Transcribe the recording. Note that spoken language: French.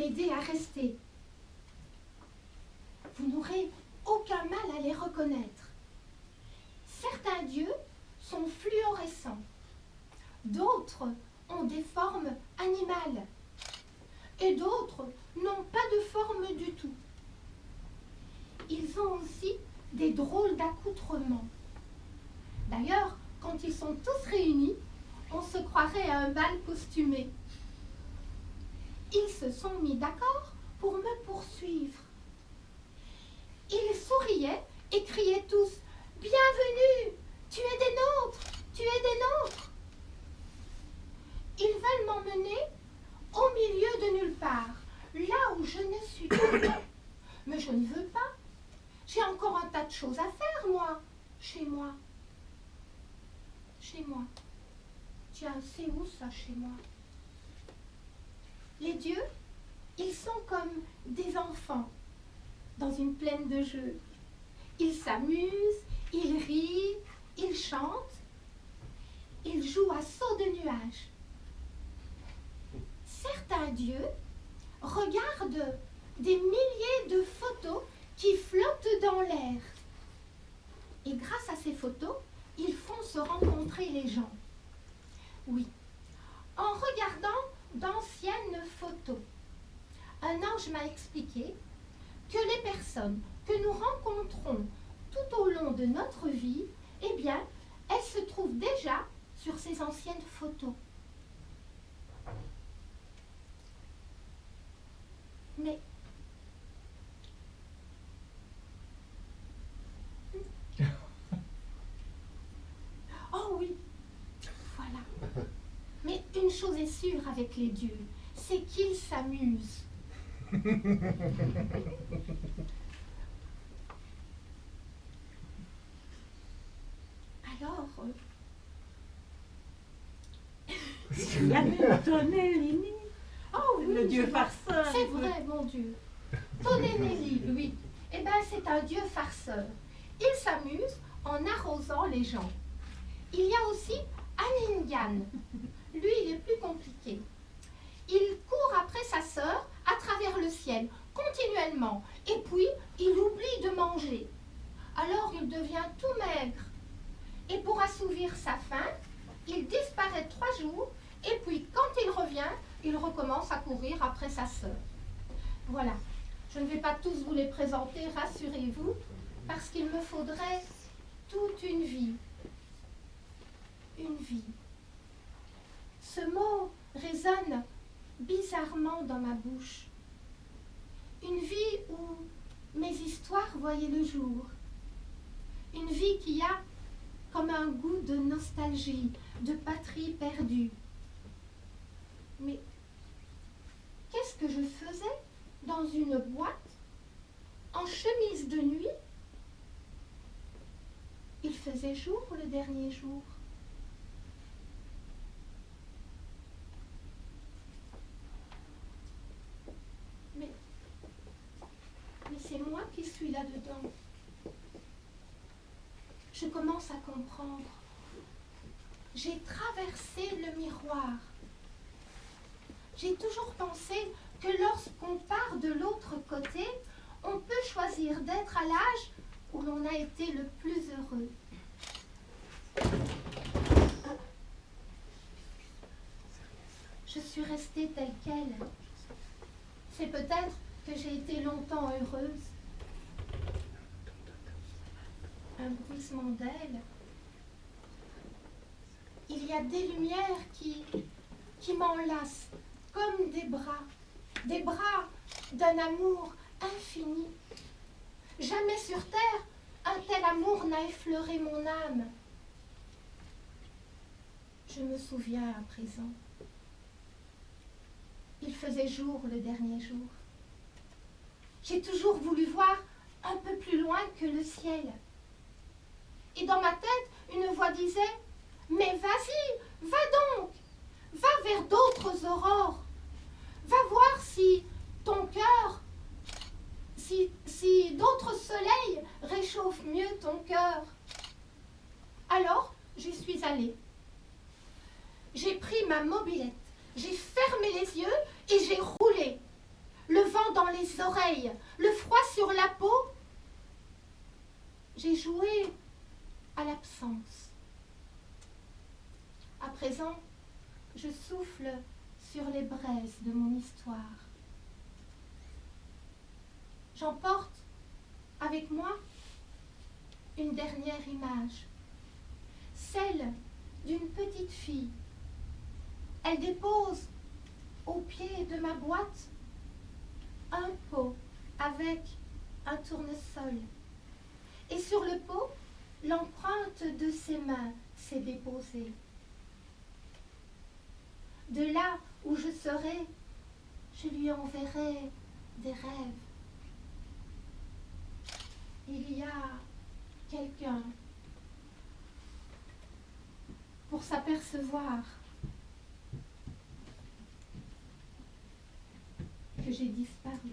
m'aider à rester. Vous n'aurez aucun mal à les reconnaître. Certains dieux sont fluorescents, d'autres ont des formes animales et d'autres n'ont pas de forme du tout. Ils ont aussi des drôles d'accoutrements. D'ailleurs, quand ils sont tous réunis, on se croirait à un bal costumé. Ils se sont mis d'accord pour me poursuivre. Ils souriaient et criaient tous « Bienvenue, tu es des nôtres, tu es des nôtres !» Ils veulent m'emmener au milieu de nulle part, là où je ne suis pas. Mais je ne veux pas. J'ai encore un tas de choses à faire, moi, chez moi. Chez moi. Tiens, c'est où ça, chez moi? Les dieux, ils sont comme des enfants dans une plaine de jeux. Ils s'amusent, ils rient, ils chantent, ils jouent à saut de nuages. Certains dieux regardent des milliers de photos qui flottent dans l'air. Et grâce à ces photos, ils font se rencontrer les gens. Oui, en regardant d'anciennes photos, un ange m'a expliqué que les personnes que nous rencontrons tout au long de notre vie, eh bien, elles se trouvent déjà sur ces anciennes photos. Mais oh oui, voilà. Mais une chose est sûre avec les dieux, c'est qu'ils s'amusent. Alors, il y a Tonelli. oh oui, le dieu farceur. C'est vrai, mon Dieu. Tonelli, lui, eh bien, c'est un dieu farceur. Il s'amuse en arrosant les gens. Il y a aussi Aningan. Lui, il est plus compliqué. Il court après sa sœur à travers le ciel, continuellement. Et puis, il oublie de manger. Alors, il devient tout maigre. Et pour assouvir sa faim, il disparaît 3 jours. Et puis, quand il revient, il recommence à courir après sa sœur. Voilà. Je ne vais pas tous vous les présenter, rassurez-vous, parce qu'il me faudrait toute une vie. Une vie. Ce mot résonne bizarrement dans ma bouche. Une vie où mes histoires voyaient le jour. Une vie qui a comme un goût de nostalgie, de patrie perdue. Mais qu'est-ce que je faisais dans une boîte, en chemise de nuit? Il faisait jour le dernier jour. Mais c'est moi qui suis là-dedans. Je commence à comprendre. J'ai traversé le miroir. J'ai toujours pensé que lorsqu'on part de l'autre côté, on peut choisir d'être à l'âge où l'on a été le plus heureux. Je suis restée telle qu'elle. C'est peut-être que j'ai été longtemps heureuse. Un bruissement d'ailes. Il y a des lumières qui m'enlacent comme des bras d'un amour infini. Jamais sur terre un tel amour n'a effleuré mon âme. Je me souviens à présent. Il faisait jour le dernier jour. J'ai toujours voulu voir un peu plus loin que le ciel. Et dans ma tête, une voix disait « Mais vas-y, va donc, va vers d'autres aurores. Va voir si ton cœur, si d'autres soleils réchauffent mieux ton cœur. » Alors, j'y suis allée. J'ai pris ma mobilette, j'ai fermé les yeux et j'ai roulé. les oreilles, le froid sur la peau. J'ai joué à l'absence. À présent, je souffle sur les braises de mon histoire. J'emporte avec moi une dernière image, celle d'une petite fille. Elle dépose au pied de ma boîte un pot avec un tournesol. Et sur le pot, l'empreinte de ses mains s'est déposée. De là où je serai, je lui enverrai des rêves. Il y a quelqu'un pour s'apercevoir que j'ai disparu.